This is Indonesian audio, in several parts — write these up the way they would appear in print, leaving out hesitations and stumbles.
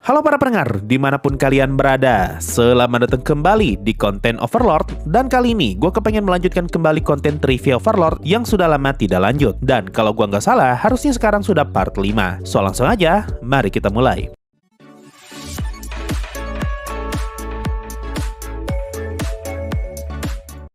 Halo para pendengar, dimanapun kalian berada, selamat datang kembali di konten Overlord. Dan kali ini gue kepengen melanjutkan kembali konten trivia Overlord yang sudah lama tidak lanjut. Dan kalau gue nggak salah, harusnya sekarang sudah part 5. So langsung aja, mari kita mulai.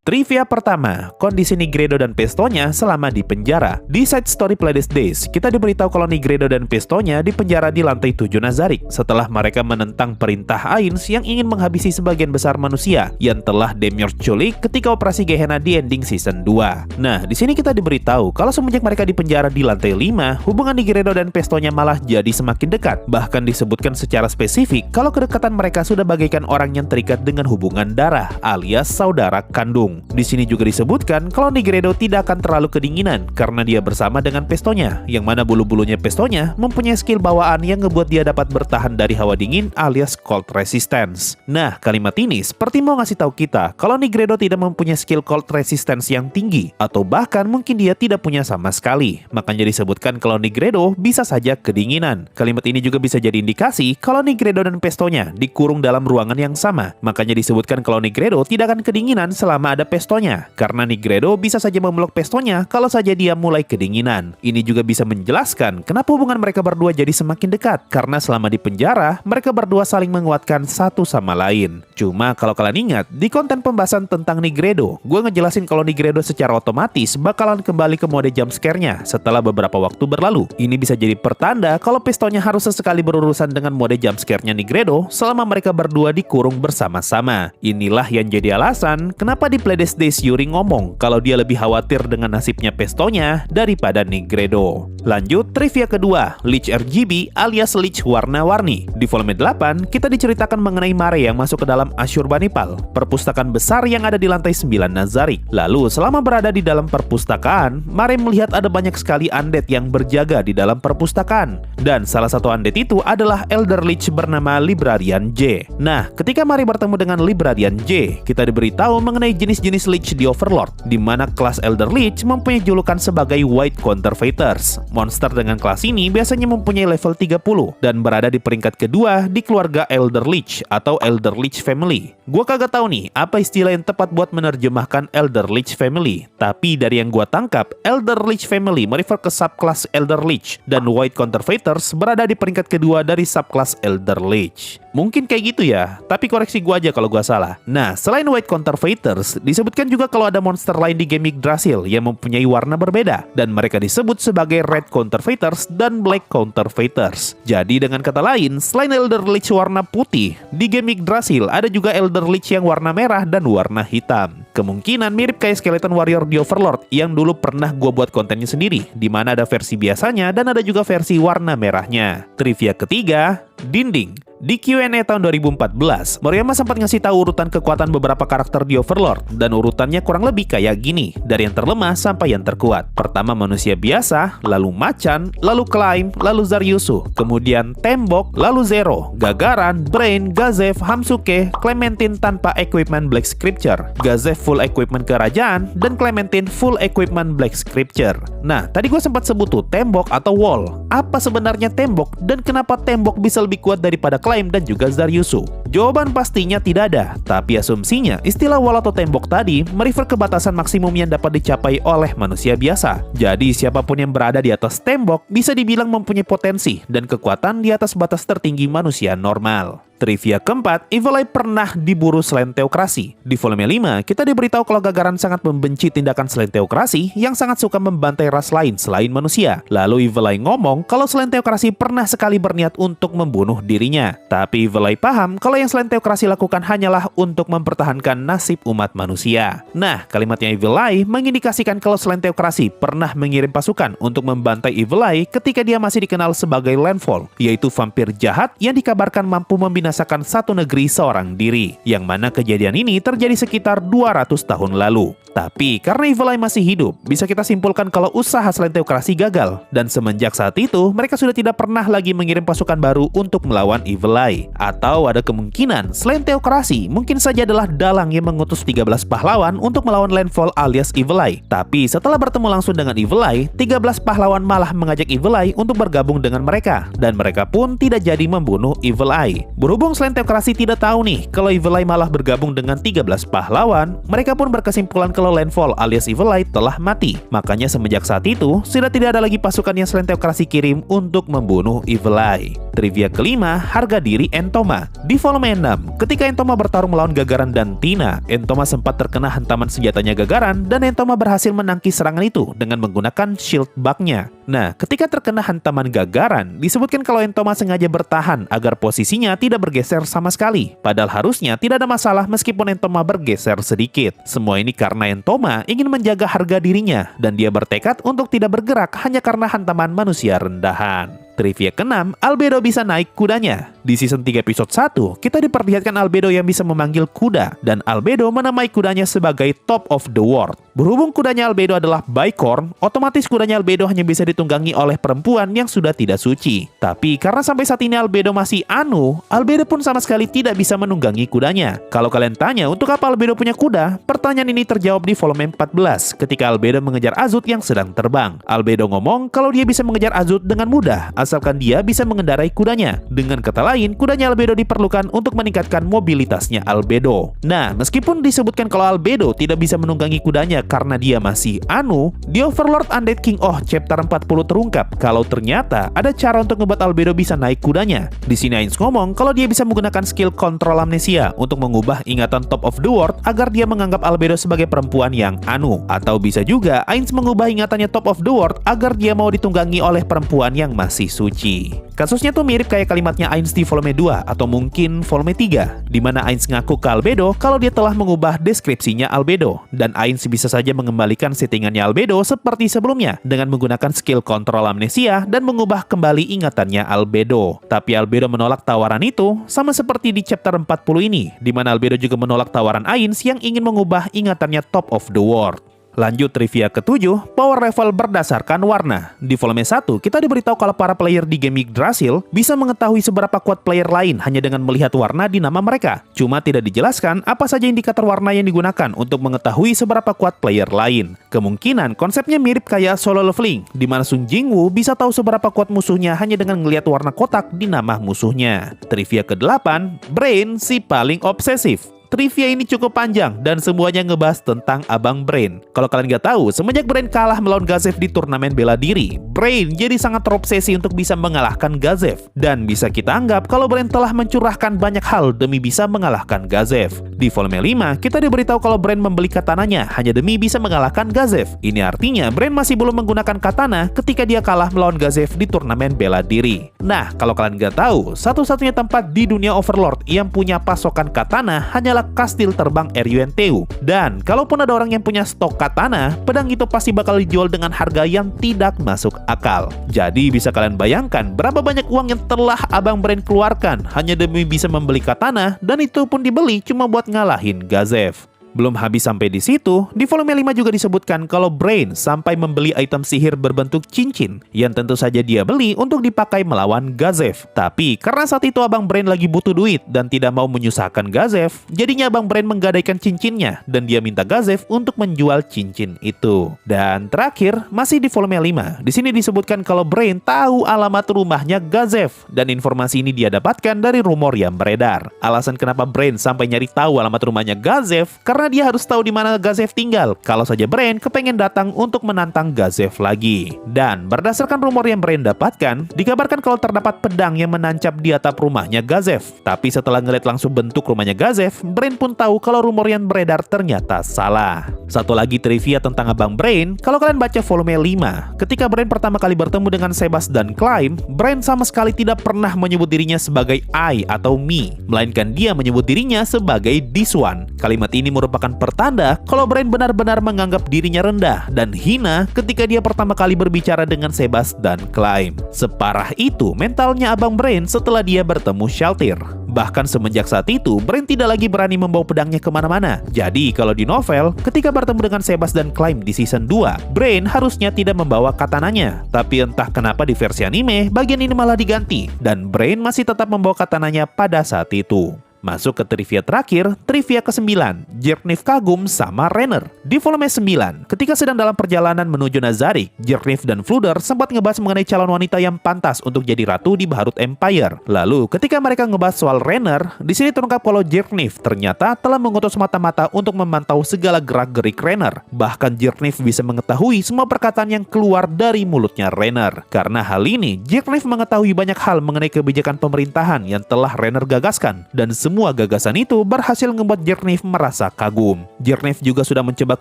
Trivia pertama, kondisi Nigredo dan Pestonya selama di penjara. Di side story Pleiades Days, kita diberitahu kalau Nigredo dan Pestonya dipenjara di lantai 7 Nazarick setelah mereka menentang perintah Ainz yang ingin menghabisi sebagian besar manusia yang telah Demiurge culik ketika operasi Gehenna di ending season 2. Nah, di sini kita diberitahu kalau semenjak mereka dipenjara di lantai 5, hubungan Nigredo dan Pestonya malah jadi semakin dekat. Bahkan disebutkan secara spesifik kalau kedekatan mereka sudah bagaikan orang yang terikat dengan hubungan darah alias saudara kandung. Di sini juga disebutkan kalau Nigredo tidak akan terlalu kedinginan karena dia bersama dengan Pestonya, yang mana bulu-bulunya Pestonya mempunyai skill bawaan yang ngebuat dia dapat bertahan dari hawa dingin alias cold resistance. Nah, kalimat ini seperti mau ngasih tahu kita kalau Nigredo tidak mempunyai skill cold resistance yang tinggi, atau bahkan mungkin dia tidak punya sama sekali. Makanya disebutkan kalau Nigredo bisa saja kedinginan. Kalimat ini juga bisa jadi indikasi kalau Nigredo dan Pestonya dikurung dalam ruangan yang sama. Makanya disebutkan kalau Nigredo tidak akan kedinginan selama ada Pestonya, karena Nigredo bisa saja memeluk Pestonya kalau saja dia mulai kedinginan. Ini juga bisa menjelaskan kenapa hubungan mereka berdua jadi semakin dekat, karena selama di penjara, mereka berdua saling menguatkan satu sama lain. Cuma kalau kalian ingat, di konten pembahasan tentang Nigredo, gue ngejelasin kalau Nigredo secara otomatis bakalan kembali ke mode jump scare-nya setelah beberapa waktu berlalu. Ini bisa jadi pertanda kalau Pestonya harus sesekali berurusan dengan mode jump scare-nya Nigredo selama mereka berdua dikurung bersama-sama. Inilah yang jadi alasan kenapa di Pleiades Days Yuri ngomong kalau dia lebih khawatir dengan nasibnya Pestonya daripada Nigredo. Lanjut, trivia kedua, Lich RGB alias Lich warna-warni. Di volume 8, kita diceritakan mengenai Mare yang masuk ke dalam Ashurbanipal, perpustakaan besar yang ada di lantai 9 Nazarick. Lalu, selama berada di dalam perpustakaan, Mare melihat ada banyak sekali undead yang berjaga di dalam perpustakaan. Dan salah satu undead itu adalah Elder Lich bernama Librarian J. Nah, ketika Mare bertemu dengan Librarian J, kita diberitahu mengenai jenis-jenis Lich di Overlord, di mana kelas Elder Lich mempunyai julukan sebagai White Counterfeiters. Monster dengan kelas ini biasanya mempunyai level 30 dan berada di peringkat kedua di keluarga Elder Lich atau Elder Lich Family. Gua kagak tahu nih apa istilah yang tepat buat menerjemahkan Elder Lich Family, tapi dari yang gua tangkap, Elder Lich Family merefer ke subclass Elder Lich dan White Counterfeiters berada di peringkat kedua dari subclass Elder Lich. Mungkin kayak gitu ya, tapi koreksi gua aja kalau gua salah. Nah, selain White Counterfeiters, disebutkan juga kalau ada monster lain di game Yggdrasil yang mempunyai warna berbeda, dan mereka disebut sebagai Red Counterfeiters dan Black Counterfeiters. Jadi dengan kata lain, selain Elder Lich warna putih, di game Yggdrasil ada juga Elder Lich yang warna merah dan warna hitam. Kemungkinan mirip kayak Skeleton Warrior di Overlord yang dulu pernah gua buat kontennya sendiri, di mana ada versi biasanya dan ada juga versi warna merahnya. Trivia ketiga, dinding. Di Q&A tahun 2014, Moriyama sempat ngasih tahu urutan kekuatan beberapa karakter di Overlord, dan urutannya kurang lebih kayak gini, dari yang terlemah sampai yang terkuat. Pertama manusia biasa, lalu macan, lalu Climb, lalu Zaryusu, kemudian tembok, lalu Zero, Gagaran, Brain, Gazef, Hamsuke, Clementine tanpa equipment Black Scripture, Gazef full equipment kerajaan, dan Clementine full equipment Black Scripture. Nah, tadi gue sempat sebut tuh tembok atau wall. Apa sebenarnya tembok, dan kenapa tembok bisa lebih kuat daripada Climb dan juga Zaryusu? Jawaban pastinya tidak ada, tapi asumsinya istilah wall atau tembok tadi merefer ke batasan maksimum yang dapat dicapai oleh manusia biasa. Jadi siapapun yang berada di atas tembok bisa dibilang mempunyai potensi dan kekuatan di atas batas tertinggi manusia normal. Trivia keempat, Evil Eye pernah diburu selain teokrasi. Di volume 5, kita diberitahu kalau Gagaran sangat membenci tindakan selain teokrasi yang sangat suka membantai ras lain selain manusia. Lalu Evil Eye ngomong kalau selain teokrasi pernah sekali berniat untuk membunuh dirinya. Tapi Evil Eye paham kalau yang selain teokrasi lakukan hanyalah untuk mempertahankan nasib umat manusia. Nah, kalimatnya Evil Eye mengindikasikan kalau selain teokrasi pernah mengirim pasukan untuk membantai Evil Eye ketika dia masih dikenal sebagai Landfall, yaitu vampir jahat yang dikabarkan mampu membinasakan satu negeri seorang diri, yang mana kejadian ini terjadi sekitar 200 tahun lalu. Tapi karena Evil Eye masih hidup, bisa kita simpulkan kalau usaha selain teokrasi gagal. Dan semenjak saat itu, mereka sudah tidak pernah lagi mengirim pasukan baru untuk melawan Evil Eye. Atau ada kemungkinan selain teokrasi, mungkin saja adalah Dalang yang mengutus 13 pahlawan untuk melawan Landfall alias Evil Eye. Tapi setelah bertemu langsung dengan Evil Eye, 13 pahlawan malah mengajak Evil Eye untuk bergabung dengan mereka. Dan mereka pun tidak jadi membunuh Evil Eye. Berhubung selain teokrasi tidak tahu nih kalau Evil Eye malah bergabung dengan 13 pahlawan, mereka pun berkesimpulan kalau Landfall alias Evil Eye telah mati. Makanya semenjak saat itu, sudah tidak ada lagi pasukan yang selain teokrasi kirim untuk membunuh Evil Eye. Trivia kelima, harga diri Entoma. Di volume 6, ketika Entoma bertarung melawan Gagaran dan Tina, Entoma sempat terkena hantaman senjatanya Gagaran dan Entoma berhasil menangkis serangan itu dengan menggunakan shield bug-nya. Nah, ketika terkena hantaman Gagaran, disebutkan kalau Entoma sengaja bertahan agar posisinya tidak bergeser sama sekali. Padahal harusnya tidak ada masalah meskipun Entoma bergeser sedikit. Semua ini karena Entoma ingin menjaga harga dirinya dan dia bertekad untuk tidak bergerak hanya karena hantaman manusia rendahan. Trivia ke-6, Albedo bisa naik kudanya. Di season 3 episode 1, kita diperlihatkan Albedo yang bisa memanggil kuda, dan Albedo menamai kudanya sebagai Top of the World. Berhubung kudanya Albedo adalah Bicorn, otomatis kudanya Albedo hanya bisa ditunggangi oleh perempuan yang sudah tidak suci. Tapi karena sampai saat ini Albedo masih anu, Albedo pun sama sekali tidak bisa menunggangi kudanya. Kalau kalian tanya untuk apa Albedo punya kuda, pertanyaan ini terjawab di volume 14 ketika Albedo mengejar Azut yang sedang terbang. Albedo ngomong kalau dia bisa mengejar Azut dengan mudah, asalkan dia bisa mengendarai kudanya. Dengan kata lain, kudanya Albedo diperlukan untuk meningkatkan mobilitasnya Albedo. Nah, meskipun disebutkan kalau Albedo tidak bisa menunggangi kudanya karena dia masih anu, di Overlord Undead King Oh chapter 40 terungkap kalau ternyata ada cara untuk membuat Albedo bisa naik kudanya. Di sini Ainz ngomong kalau dia bisa menggunakan skill kontrol amnesia untuk mengubah ingatan Top of the World agar dia menganggap Albedo sebagai perempuan yang anu. Atau bisa juga Ainz mengubah ingatannya Top of the World agar dia mau ditunggangi oleh perempuan yang masih suci. Kasusnya tuh mirip kayak kalimatnya Ainz di volume 2 atau mungkin volume 3, di mana Ainz ngaku ke Albedo kalau dia telah mengubah deskripsinya Albedo, dan Ainz bisa saja mengembalikan settingannya Albedo seperti sebelumnya dengan menggunakan skill kontrol amnesia dan mengubah kembali ingatannya Albedo. Tapi Albedo menolak tawaran itu, sama seperti di chapter 40 ini, di mana Albedo juga menolak tawaran Ainz yang ingin mengubah ingatannya Top of the World. Lanjut trivia ke-7, power level berdasarkan warna. Di volume 1, kita diberitahu kalau para player di game Yggdrasil bisa mengetahui seberapa kuat player lain hanya dengan melihat warna di nama mereka. Cuma tidak dijelaskan apa saja indikator warna yang digunakan untuk mengetahui seberapa kuat player lain. Kemungkinan konsepnya mirip kayak solo leveling, di mana Sun Jingwoo bisa tahu seberapa kuat musuhnya hanya dengan melihat warna kotak di nama musuhnya. Trivia ke-8, Brain si paling obsesif. Trivia ini cukup panjang dan semuanya ngebahas tentang Abang Brain. Kalau kalian nggak tahu, semenjak Brain kalah melawan Gazev di turnamen bela diri, Brain jadi sangat terobsesi untuk bisa mengalahkan Gazev. Dan bisa kita anggap kalau Brain telah mencurahkan banyak hal demi bisa mengalahkan Gazev. Di volume 5, kita diberitahu kalau Brain membeli katananya hanya demi bisa mengalahkan Gazev. Ini artinya Brain masih belum menggunakan katana ketika dia kalah melawan Gazev di turnamen bela diri. Nah, kalau kalian nggak tahu, satu-satunya tempat di dunia Overlord yang punya pasokan katana hanyalah kastil terbang Eryuenteu. Dan kalaupun ada orang yang punya stok katana, pedang itu pasti bakal dijual dengan harga yang tidak masuk akal. Jadi bisa kalian bayangkan berapa banyak uang yang telah Abang Brain keluarkan hanya demi bisa membeli katana, dan itu pun dibeli cuma buat ngalahin Gazev. Belum habis sampai di situ, di volume 5 juga disebutkan kalau Brain sampai membeli item sihir berbentuk cincin yang tentu saja dia beli untuk dipakai melawan Gazev. Tapi karena saat itu Abang Brain lagi butuh duit dan tidak mau menyusahkan Gazev, jadinya Abang Brain menggadaikan cincinnya dan dia minta Gazev untuk menjual cincin itu. Dan terakhir, masih di volume 5, di sini disebutkan kalau Brain tahu alamat rumahnya Gazev, dan informasi ini dia dapatkan dari rumor yang beredar. Alasan kenapa Brain sampai nyari tahu alamat rumahnya Gazev karena dia harus tahu di mana Gazev tinggal kalau saja Brain kepengen datang untuk menantang Gazev lagi. Dan berdasarkan rumor yang Brain dapatkan, dikabarkan kalau terdapat pedang yang menancap di atap rumahnya Gazev. Tapi setelah ngeliat langsung bentuk rumahnya Gazev, Brain pun tahu kalau rumor yang beredar ternyata salah. Satu lagi trivia tentang Abang Brain, kalau kalian baca volume 5, ketika Brain pertama kali bertemu dengan Sebas dan Climb, Brain sama sekali tidak pernah menyebut dirinya sebagai I atau me, melainkan dia menyebut dirinya sebagai this one. Kalimat ini merupakan pertanda kalau Brain benar-benar menganggap dirinya rendah dan hina ketika dia pertama kali berbicara dengan Sebas dan Climb. Separah itu mentalnya Abang Brain setelah dia bertemu Shaltir. Bahkan semenjak saat itu, Brain tidak lagi berani membawa pedangnya kemana-mana. Jadi kalau di novel, ketika bertemu dengan Sebas dan Climb di season 2, Brain harusnya tidak membawa katananya. Tapi entah kenapa di versi anime, bagian ini malah diganti, dan Brain masih tetap membawa katananya pada saat itu. Masuk ke trivia terakhir, trivia ke-9, Jerniff kagum sama Renner. Di volume 9, ketika sedang dalam perjalanan menuju Nazarick, Jerniff dan Fluder sempat ngebahas mengenai calon wanita yang pantas untuk jadi ratu di Baharut Empire. Lalu, ketika mereka ngebahas soal Renner, di sini terungkap kalau Jerniff ternyata telah mengutus mata-mata untuk memantau segala gerak-gerik Renner. Bahkan Jerniff bisa mengetahui semua perkataan yang keluar dari mulutnya Renner. Karena hal ini, Jerniff mengetahui banyak hal mengenai kebijakan pemerintahan yang telah Renner gagaskan, dan semua gagasan itu berhasil membuat Jerniff merasa kagum. Jerniff juga sudah mencoba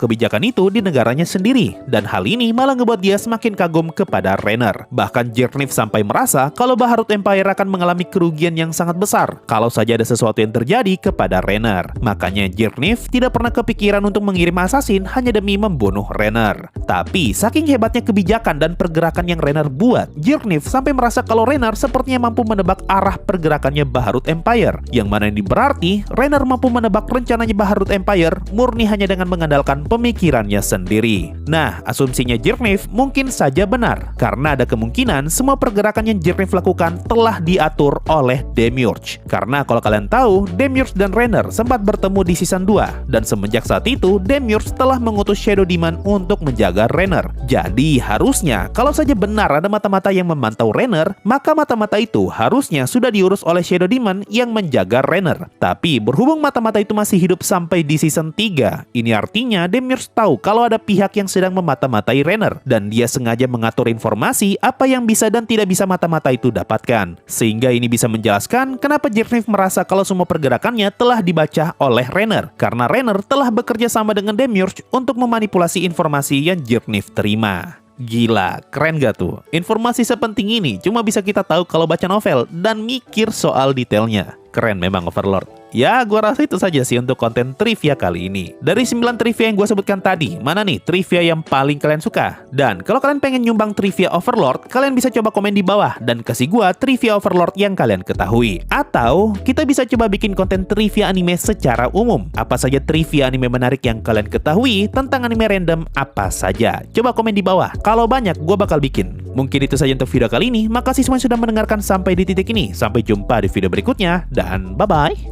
kebijakan itu di negaranya sendiri, dan hal ini malah membuat dia semakin kagum kepada Renner. Bahkan Jerniff sampai merasa kalau Baharut Empire akan mengalami kerugian yang sangat besar kalau saja ada sesuatu yang terjadi kepada Renner. Makanya Jerniff tidak pernah kepikiran untuk mengirim assassin hanya demi membunuh Renner. Tapi saking hebatnya kebijakan dan pergerakan yang Renner buat, Jerniff sampai merasa kalau Renner sepertinya mampu menebak arah pergerakannya Baharut Empire, yang mana ini berarti Renner mampu menebak rencananya Baharut Empire murni hanya dengan mengandalkan pemikirannya sendiri. Nah, asumsinya Jerniff mungkin saja benar, karena ada kemungkinan semua pergerakan yang Jerniff lakukan telah diatur oleh Demiurge. Karena kalau kalian tahu, Demiurge dan Renner sempat bertemu di season 2, dan semenjak saat itu Demiurge telah mengutus Shadow Demon untuk menjaga Renner. Jadi harusnya kalau saja benar ada mata-mata yang memantau Renner, maka mata-mata itu harusnya sudah diurus oleh Shadow Demon yang menjaga Renner. Tapi berhubung mata-mata itu masih hidup sampai di season 3, ini artinya Demiurge tahu kalau ada pihak yang sedang memata-matai Renner, dan dia sengaja mengatur informasi apa yang bisa dan tidak bisa mata-mata itu dapatkan. Sehingga ini bisa menjelaskan kenapa Jerniff merasa kalau semua pergerakannya telah dibaca oleh Renner, karena Renner telah bekerja sama dengan Demiurge untuk memanipulasi informasi yang Jerniff terima. Gila, keren gak tuh? Informasi sepenting ini cuma bisa kita tahu kalau baca novel dan mikir soal detailnya. Keren memang Overlord. Ya, gua rasa itu saja sih untuk konten trivia kali ini. Dari 9 trivia yang gua sebutkan tadi, mana nih trivia yang paling kalian suka? Dan kalau kalian pengen nyumbang trivia Overlord, kalian bisa coba komen di bawah dan kasih gua trivia Overlord yang kalian ketahui. Atau kita bisa coba bikin konten trivia anime secara umum. Apa saja trivia anime menarik yang kalian ketahui tentang anime random apa saja? Coba komen di bawah. Kalau banyak, gua bakal bikin. Mungkin itu saja untuk video kali ini. Makasih semua yang sudah mendengarkan sampai di titik ini. Sampai jumpa di video berikutnya dan bye-bye.